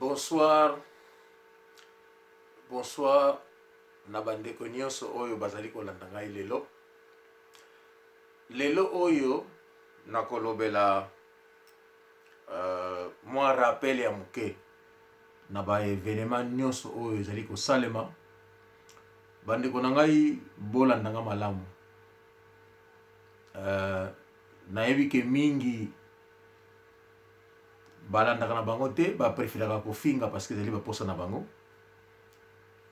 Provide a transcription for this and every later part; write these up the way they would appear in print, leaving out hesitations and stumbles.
Bonsoir, bonsoir na bandeko nyonso oyo bazali kolanda ngai lelo. Lelo oyo nakolobela mwa rappel ya muke na ba événement nyonso oyo ezali kosalema. Bandeko na ngai bolanda nga malamu. Nayebi ke mingi balandaka na bango te, ba préféraka kofinga parce que ezali baposa na bango.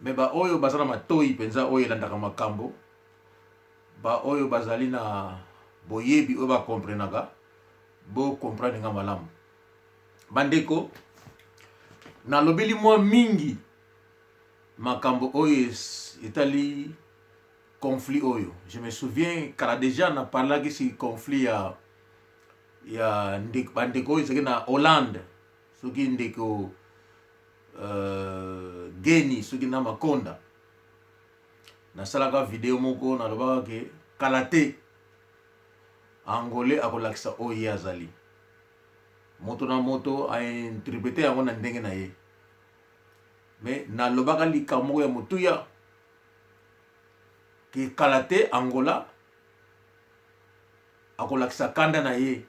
Mais ba oyo bazana matoi penza oyo elandaka makambo, ba oyo bazali na boyebi oyo ba comprenaka, bo comprendre nga malamu. Bandeko, nalobeli mwa mingi makambo oyo etali conflit oyo. Je me souviens kala déjà na parlaki si conflit ya bandeko oyo ezali na Hollande, soki ndeko Geni soki na Makonda. Nasalaka video moko nalobaka ke kala te Angolais akolakisa oyo azali. Moto na moto a interprété yango na ndenge na ye. Mais nalobaka likambo ya motuya ke kala te Angola akolakisa kanda na ye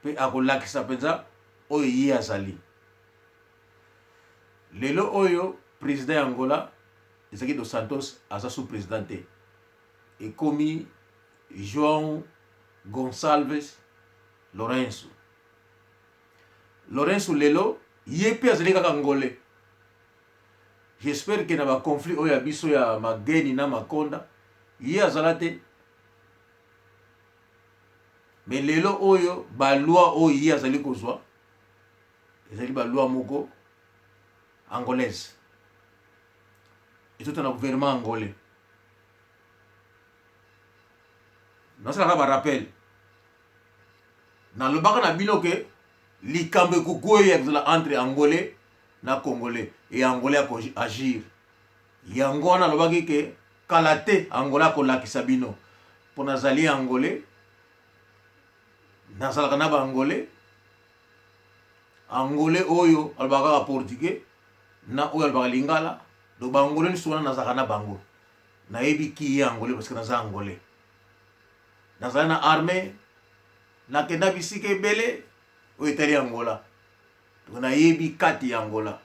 pe akolakisa penza oyo ye azali. Lelo oyo président ya Angola Ezaki dos Santos aza sous président te. Ekomi João Gonçalves Lourenço. Lourenço lelo ye pe azali kaka Angolais. J'espère que na ba conflit oyo ya biso ya Mageni na Makonda ye azala te. Mais lelo oyo ba loi oyo ye azali kozwa ezali ba loi moko angolaise. Et tout un gouvernement angolais. Non, c'est un rappel. Dans le bac, on a bino que likambe kukuye entre Angolais na Congolais et Angolais à agir. Yango na lobaki ke kalate Angola ko lakisa bino. Pour nazali Angolais, nazalaka na ba Angolais. Angolais oyo albaka portugais na oyo albaka lingala. Donc Angolais ni souvent nazalaka na bango. Nayebi ki ye Angolais parce que naza Angolais. Nazala na armée nakenda bisika ebele oyo etali Angola. Donc nayebi kati ya Angola.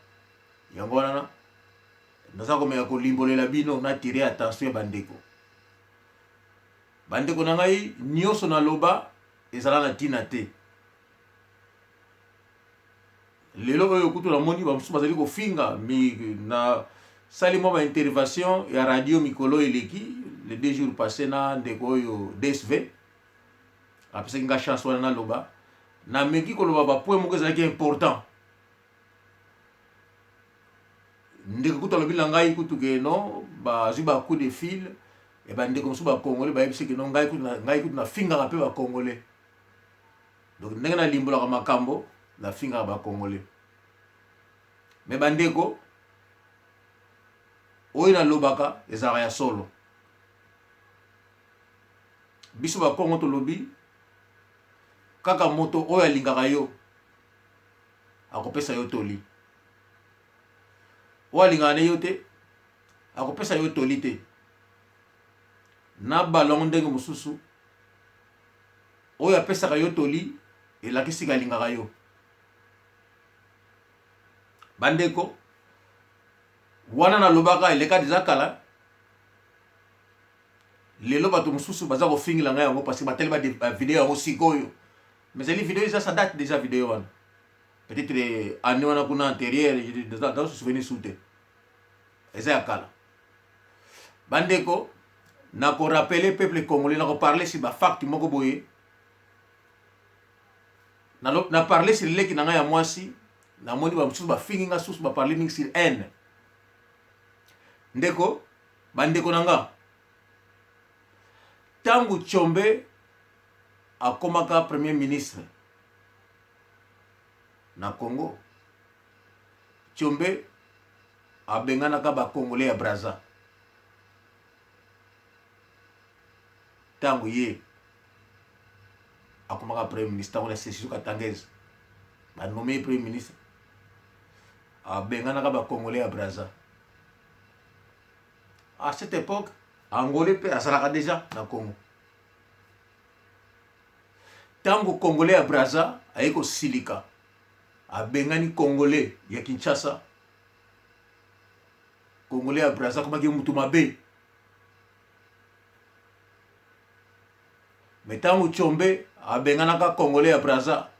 Yango wana naza komeka kolimbolela bino na tirer attention ya bandeko. Bandeko na ngai nyonso na loba ezala na tina te. Lelo oyo kutu na moni bamusu bazali kofinga mi na sali mo ba intervention ya radio Mikolo eleki les 2 jours passés na ndeko oyo DSV. Apesa nga chance wana na loba na meki koloba ba point moko ezalaki important. Ndeko kutu alobi na ngai kutu ke non ba zwi ba coup de fil et ba ndeko musu ba Congolais ba yebisi ke non ngai kutu na finga pe ba Congolais. Donc ndenge na limbola makambo na finga ba Congolais. Mais bandeko oyo na lobaka ezaka ya solo. Biso ba Congo to lobi kaka moto oyo alingaka yo akopesa yo toli. Oyo alingaka ne yo te akopesa yo toli te. Na balongo ndenge mosusu oyo apesaka yo toli elakisi kalingaka yo. Bandeko wana na lobaka eleka deja kala lelo bato mosusu baza kofingila ngai yango parce que bateli ba video yango sikoyo. Mais les vidéos ça date déjà vidéo wana. Peut-être année wana kuna antérieure dans se souvenir souté. Eza ya kala. Bandeko na ko rappeler peuple congolais na ko parler sur ba fact moko boye. Na parler sur leki na ngai ya mwasi na moni ba mosusu ba finginga susu ba parler ning sur haine. Ndeko bandeko nanga tangu Tshombe akomaka premier ministre na Congo. Tshombe abenganaka ba Congolais ya Brazza. Tangu ye akomaka premier ministre on a session katangez ba nommé premier ministre abenganaka ba Congolais à Brazza. À cette époque, Angolais pe asalaka déjà na Congo. Tango Congolais à Brazza aiko silika. Abengani Congolais ya Kinshasa. Congolais à Brazza comme mutu mabe. Mais tango Tshombe abenganaka Congolais à Brazza.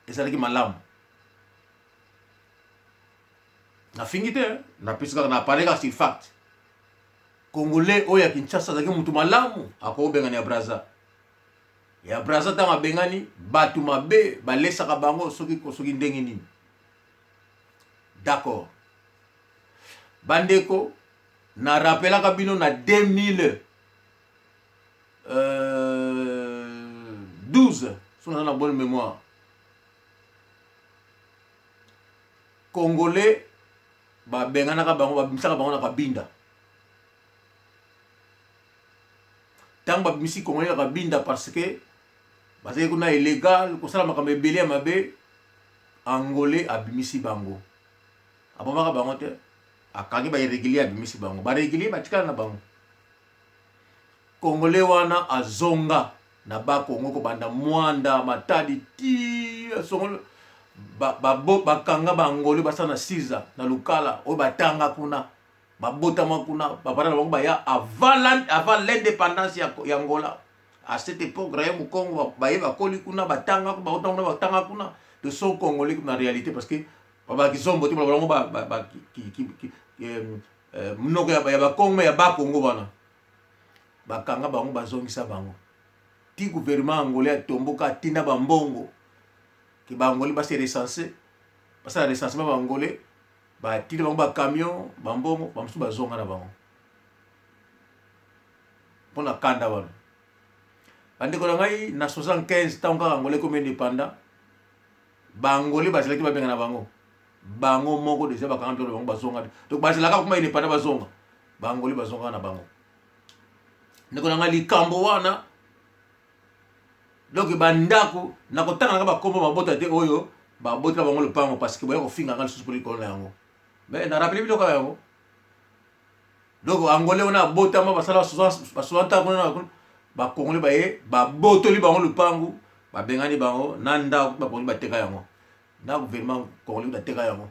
Ezalaki malamu. Na fingite na pisika na parega sur fact. Congolais oya Kinshasa zaki mutu malamu ako bengani ya Brazza. Ya Brazza tanga bengani batu mabe balesaka bango soki ndenge nini. D'accord. Bandeko na rappelaka bino na 2012 si on a une bonne mémoire. Congolais ba benganaka bango babimisaka bango na Kabinda. Tant babimisi Congolais na Kabinda parce que bazali kuna illégal kosala makambo ebele ya mabe, Angolais abimisi bango. Abomaka bango te akangi ba irrégulier abimisi bango. Ba régulier batikala na bango. Congolais wana azonga na ba Congo ko banda Mwanda Matadi ti songo bakanga ba Angolais basana siza na lukala o batanga kuna babotama kuna bapara na bango baya avant l'indépendance ya Angola. À cette époque Raye Mukongo baye bakoli kuna batanga kuna de son Congolais na réalité parce que baba kizombo ti bango mnoko ya ba Congo ya ba Congo bana bakanga bango bazongisa bango. Ti gouvernement angolais tomboka tina bambongo ki bangoli ba se recenser basa recensement bangolais ba tina bango ba camion bambongo bamsu bazonga na bango pona kanda bana. Bandeko na ngai na 75 tant ka angolais comme indépendant bangolais baselaki babenga na bango bango moko déjà bakanga to bango bazonga donc baselaka kuma indépendant bazonga bangolais bazonga na bango. Ndeko na ngai likambo wana donc bandako nakotanga na bakombo mabota te oyo babota bango lupango parce que boya kofinga ngai lisusu poli kolona yango mais na rappelé biloko yango. Donc angolais wana botama basala 60 ans kuna ba Congolais baye babotoli bango lupango babengani bango na ndako bapongi bateka yango na gouvernement Congolais bateka yango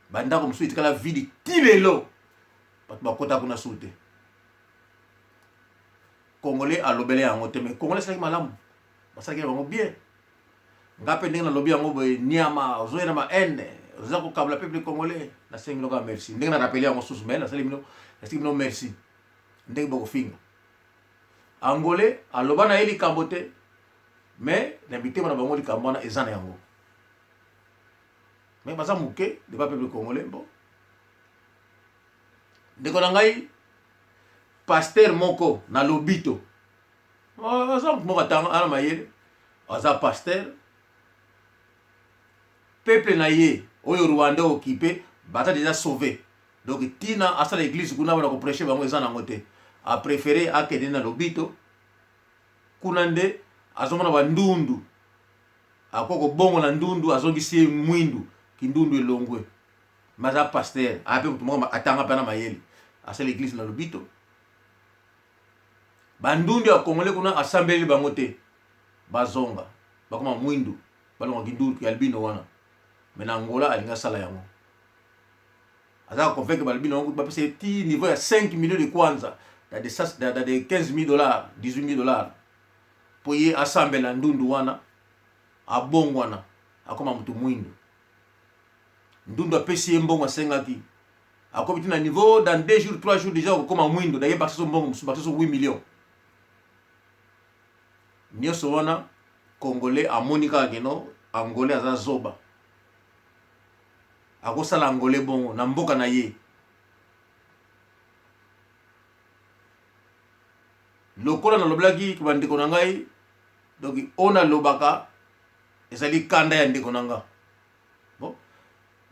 bandako musu itikala vidi tilelo bato bakota kuna sute. Congolais alobele yango te mais Congolais salaki malamu basalaki bango bien ngape ndenge na lobi yango boye niama ozoya na ma haine oza kokabla peuple congolais na sengi loka merci ndenge na rappelé yango susu mais nasali bino merci ndenge bokofinga. Angolais aloba na ye likambo te mais na bitema na bango likambo wana eza na yango mais baza moke de ba peuple congolais bon. Ndeko na ngai pasteur moko na lobito aza moko atanga ana mayele aza pasteur peuple na ye oyo Rwanda occupé bata déjà sauvé donc tina asala l'église kuna bana ko prêcher bango eza nango te a préféré akende na lobito kuna nde azomona bandundu akoko bongo na ndundu azongisi mwindu kindundu elongwe maza pasteur ape mtumo atanga pana mayele asala l'église na lobito bandundu ya Congolais kuna asambeli bango te bazonga bakoma mwindu balonga kindundu ya albino wana mena Angola alinga sala yango aza convaincre balbino wangu bapese ti niveau ya 5 millions de kwanza da de 15 000 dollars 18 000 dollars po ye asambela ndundu wana abongo wana akoma mutu mwindu ndundu apesi ye mbongo asengaki akomi na niveau dans 2 jours 3 jours déjà okoma mwindu da ye bakiso mbongo musu bakiso 8 millions nyonso wana Congolais amoni kaka keno Angolais aza zoba akosala Angolais bongo na mboka na ye lokola na loblaki bandeko na ngai donc ona lobaka ezali kanda ya ndeko na nga bon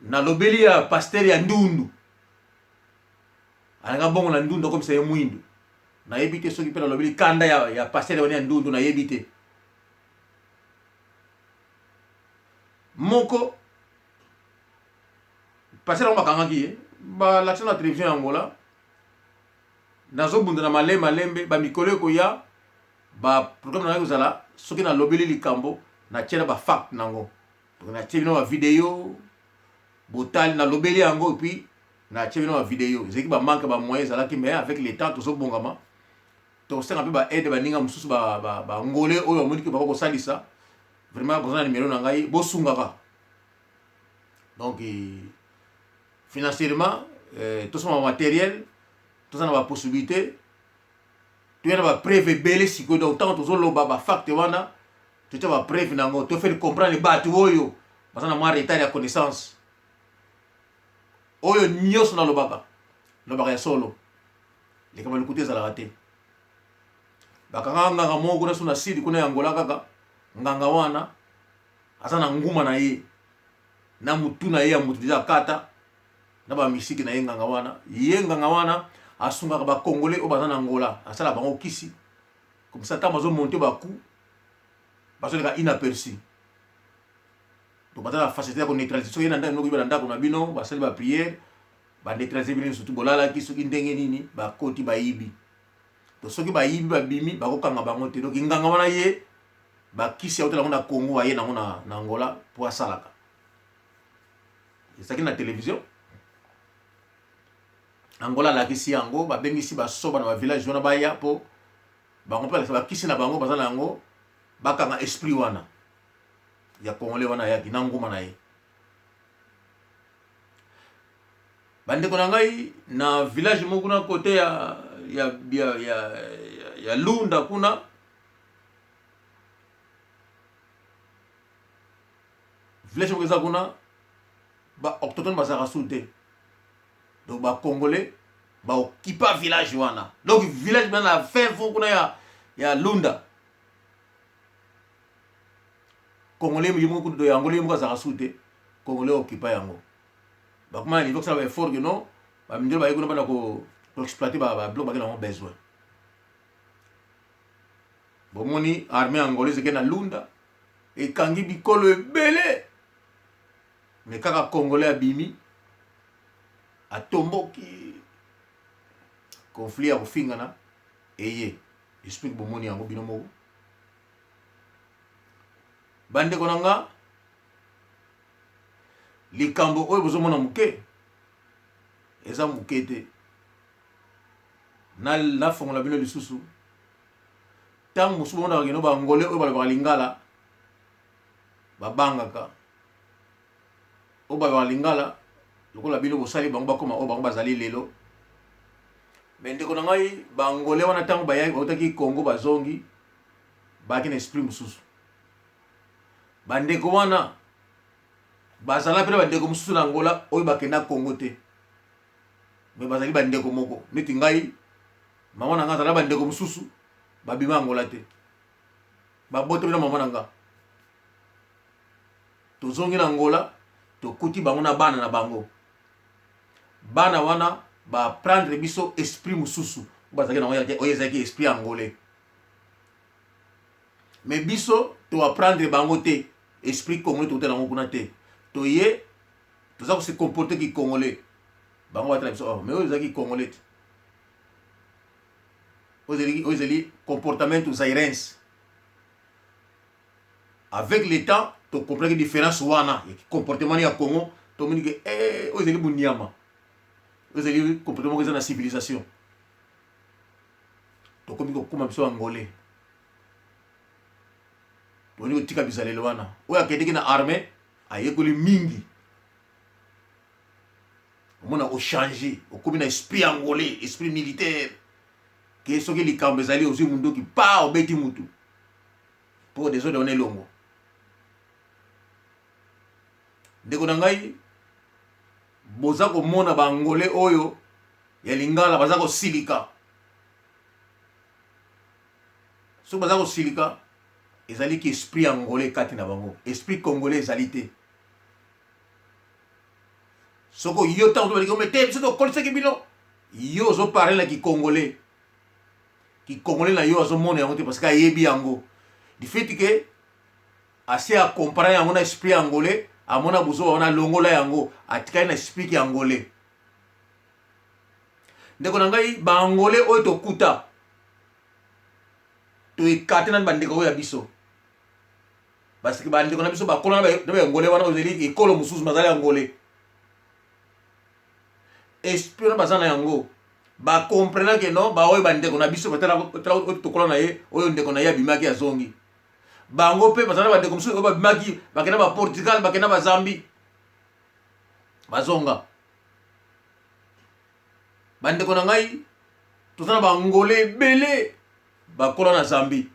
na lobeli ya pasteur ya ndundu alanga bongo na ndundu comme ça ye mwindu na yebite soki pe na lobeli kanda ya pasteur ya ndundu na yebite moko parce que bakangaki ba l'action de la télévision Angola nazo bunda na malembe ba mikolo ko ya ba programme na kozala soki na lobeli likambo na tiela ba fact nango donc na tiela ba vidéo botali na lobeli yango et puis na tiela ba vidéo zeki ba manque ba moyens zala ki mais avec le temps to so bongama to senga pe ba aide ba ninga mususu ba ngolé oyo amoni ki ba ko salisa vraiment besoin na numéro na ngai bo sungaka donc financièrement tout son matériel tout ça na ba possibilité tu as ba preuve belé siko donc tant to zoloba ba fact wana tu as ba preuve nango to faire comprendre batu oyo parce na moi retard ya connaissance oyo nyos na lobaka ya solo les kama likuté za la raté bakanga nganga moko na suna sidi kuna Angola kaka nganga wana asa na nguma na ye na mutu na ye ya mutu déjà kata na ba misiki na ye nganga wana asunga ba congolais o bazana Angola asala bango kisi comme ça ta mazo monter ba coup baso ka inaperçu to batala facilité ko neutraliser so yena ndako ko ndako na bino basali ba prière ba neutraliser bino surtout bolala ki soki ndenge nini ba koti ba yibi to soki ba yibi ba bimi ba ko kanga bango te donc nganga wana ye ba kisi ya otela na Congo aye na Angola pour asalaka ezaki na télévision Angola la kisi yango ba bengisi ba soba na ba village wana ba ya po ba ngopela ba kisi na bango bazana yango bakanga esprit wana ya Congolais wana ya kinanguma na ye bande ko ngai na village moko na côté ya Lunda kuna village moko za kuna ba autochtone bazaka soute donc ba congolais ba okipa village wana donc village bana fin fond kuna ya Lunda congolais mo ko do ya angolais mo za soute congolais okipa yango ba kuma niveau ça va effort que non ba mindelo ba yekuna bana ko exploiter ba bloc ba na besoin bomoni armée angolaise ke na Lunda e kangi bikolo ebele mais kaka congolais abimi atomboki conflit ya kofingana eye explique bomoni yango bino moko bande konanga likambo oyo bozomona muke eza muke te na fongola bino lisusu tango mosusu bomona bakeno bangole oyo balobaka lingala babangaka oyo balobaka lingala lokola bino bosali bango bakoma oyo bango bazali lelo me ndeko na ngai bangole wana ntango bayaki bautaki Congo bazongi baki na esprit mosusu bandeko wana bazala pena bandeko mosusu na Angola oyo bakenda Congo te me bazali bandeko moko neti ngai mama na ngai azala bandeko mosusu babima Angola te babote bina mama na ngai tozongi na Angola tokuti bango na bana na bango bana wana ba prendre biso esprit mususu bazaki na oyo ezaki esprit angolais mais biso to apprendre bango te esprit congolais to tena ngokuna te to ye to za ko se comporter ki congolais bango ba biso oh mais oyo ezaki congolais oyo ezali comportement zairens avec le temps to comprendre différence wana comportement ya Congo to moni ke oyo ezali bunyama vous avez complètement dans la civilisation. Donc comme on biso angolais. On est tika bizale lwana. Oya kedeki na armée ayekoli mingi. On a changer, on comme na esprit angolais, esprit militaire. Que soki likambo ezali ozi mundo ki pa obeti mutu. Pour des autres on est longo. Ndeko na ngai boza komona bangolais oyo ya lingala baza kosilika so baza kosilika ezali ki esprit angolais kati na bango esprit congolais ezali te soko yo tango to baliki mete biso to kolseki bino yo zo parler ki congolais na yo azomona yango te parce que ayebi yango du fait que assez à comparer yango na esprit angolais amona buzo wana longola yango atikali na esprit angolais ndeko na ngai ba angolais oyo tokuta to ekate na bandeko oyo ya biso parce que bandeko na biso bakola na ba angolais wana ozeli ekolo mususu mazali angolais esprit na bazana yango ba comprendre que non ba oyo bandeko na biso batala tokola na ye oyo ndeko na ye abimaki azongi bango pe bazana bandeko mususu oyo babimaki bakena ba Portugal bakena ba Zambie bazonga bandeko na ngai tozana ba angolais belé bakola na Zambie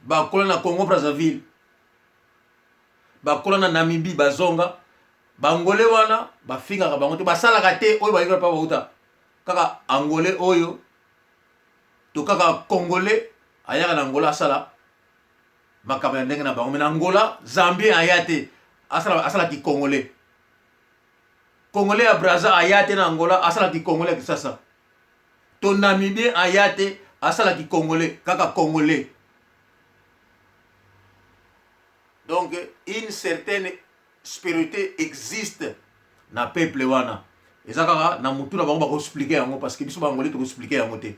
bakola na Congo Brazzaville bakola na Namibie bazonga bangolais wana bafingaka bango te basalaka te oyo bayika pa bauta kaka angolais oyo to kaka congolais ayaka na Angola asala makambo ya ndenge na bango mais na Angola Zambie ayate asala ki congolais congolais ya Brazza ayate na Angola asala ki congolais kisasa to Namibie ayate asala ki congolais kaka congolais. Donc une certaine spiritualité existe na peuple wana ezaka na mutu na bango ba ko expliquer yango parce que biso bangolais to ko expliquer yango te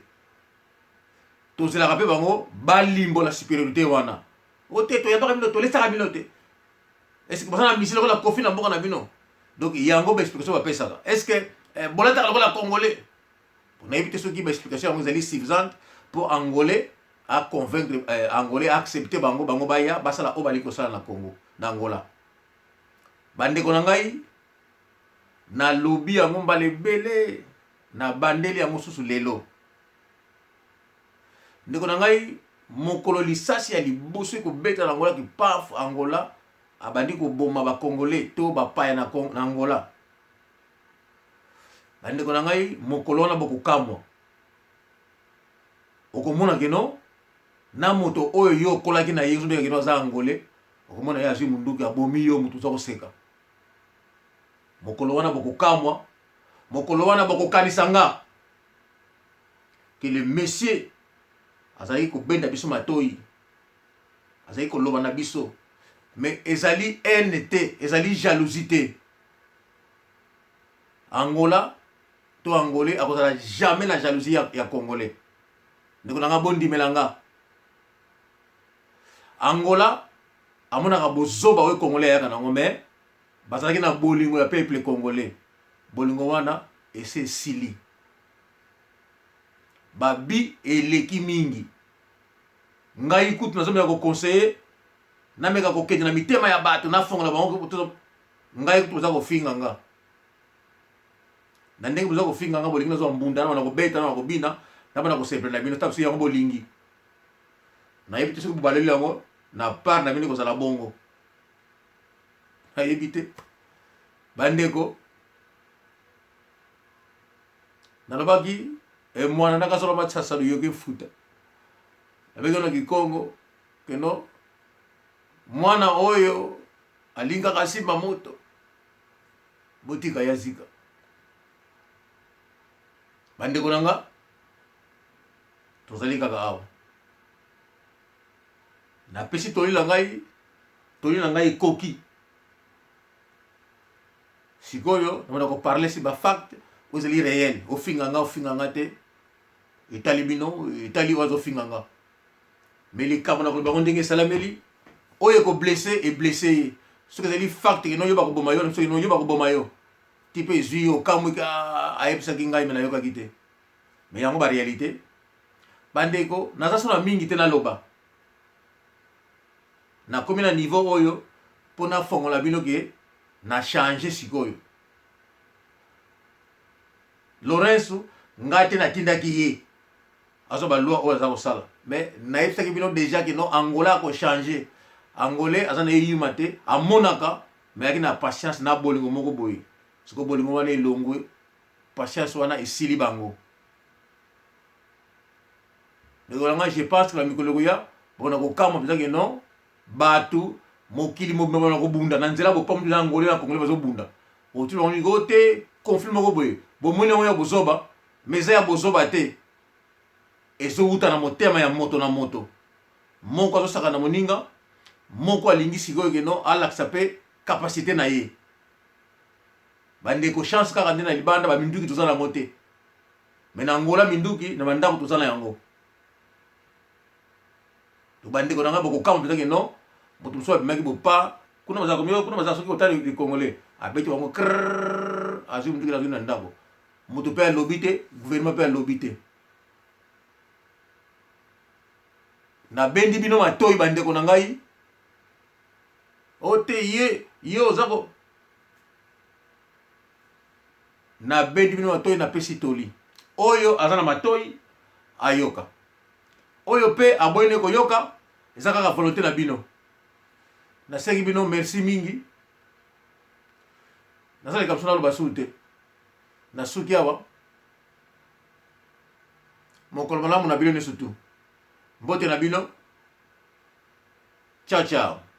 to zela ka pe bango balimbo la spiritualité wana ote to yaba bino to lesaka bino te est-ce que basana misile ko la kofi na mboka na bino donc yango ba explication ba pesa est-ce que bolata ko la congolais pour éviter ce qui ba explication yango zali suffisante pour angolais à convaincre angolais à accepter bango baya basala o bali ko sala na Congo na Angola bandeko na ngai na lobi yango mbale belé na bandeli yango susu lelo ndeko na ngai mokolo lisasi ya liboso ko beta na Angola ki paf Angola abandi ko boma ba congolais to ba paya na Angola bandeko na ngai mokolo na boko kamwa okomona keno na moto oyo yo kolaki na yesu ndenge keno za angolais okomona ya azwi munduki abomi yo mutu za koseka mokolo wana bokokamwa mokolo wana bokokanisanga que le monsieur azali kobenda biso matoi azali koloba na biso mais ezali haine te ezali jalousie Angola to angolais akozala jamais la jalousie ya congolais ndeko nanga bondimelanga Angola amonaka bozoba oyo congolais yaka nango mais bazalaki na bolingo ya peuple congolais bolingo wana ese sili babi eleki mingi ngai kutu nazomeka ko conseiller nameka ko kende na mitema ya bato na fongola bango ngai kutu za ko finga nga na ndenge buza ko finga nga bolingo zo mbunda na ko beta na ko bina na bana ko sepela bino tapsi yango bolingi na yebite soki baleli yango na part na bino ko sala bongo ayebite bandeko nalobaki mwana nakasolo machasa yoke futa abegona ki Congo keno mwana oyo alinga kasimba moto botika yazika bandeko nanga tozali kaka awa na pesi toli na ngai koki sikoyo namona ko parler si ba fact ozali réel ofinganga te etali bino etali wazo finganga mais les cas na ko ba ndenge salameli oyo ko blessé et blessé ce que ezali fact que no yoba ko boma yo so no yoba ko boma yo type zui o kamuka ayebisa kingai mena yoka kite mais yango ba réalité bandeko naza sona mingi te na loba na komi na niveau oyo pona fongola bino ke na changer sikoyo Lorenzo ngate na tindaki ye azo ba loi oyo za ko sala mais na yebisa ke bino déjà que no Angola ko changer angolais azana yima te amonaka mais yaki na patience na bolingo moko boye siko bolingo wana elongwe patience wana esili bango ndeko je pense que la mikolo ya bona ko kama bisa ke non batu mokili mo bana ko bunda na nzela bo pam na ngolé na congolais bazo bunda otu on ngote conflit moko boye bo moni ya bozoba mais ya bozoba te ezo uta na motema ya moto na moto moko azo saka na moninga moko alingi sikoyo ke no alakisa pe capacité na ye bandeko chance kaka nde na libanda baminduki toza nango te me na Angola minduki na bandako toza na yango to bandeko na ngai bokokama mpenza ke no moto mosusu abimaki bopa kuna bazala komio kuna bazala soki otali le congolais abeti bango krrr azwi minduki nazwi na ndako moto mpe alobi te gouvernement mpe alobi te nabendi bino matoyi bandeko na ngai ote ye oza ko nabendi bino matoyi napesi toli oyo aza na matoyi ayoka oyo pe aboyine koyoka eza kaka volonté na bino nasengi bino merci mingi nazaleka biso naloba sulu te nasuki awa mokolo malamu na bino nyonso tu mbote na bino ciao ciao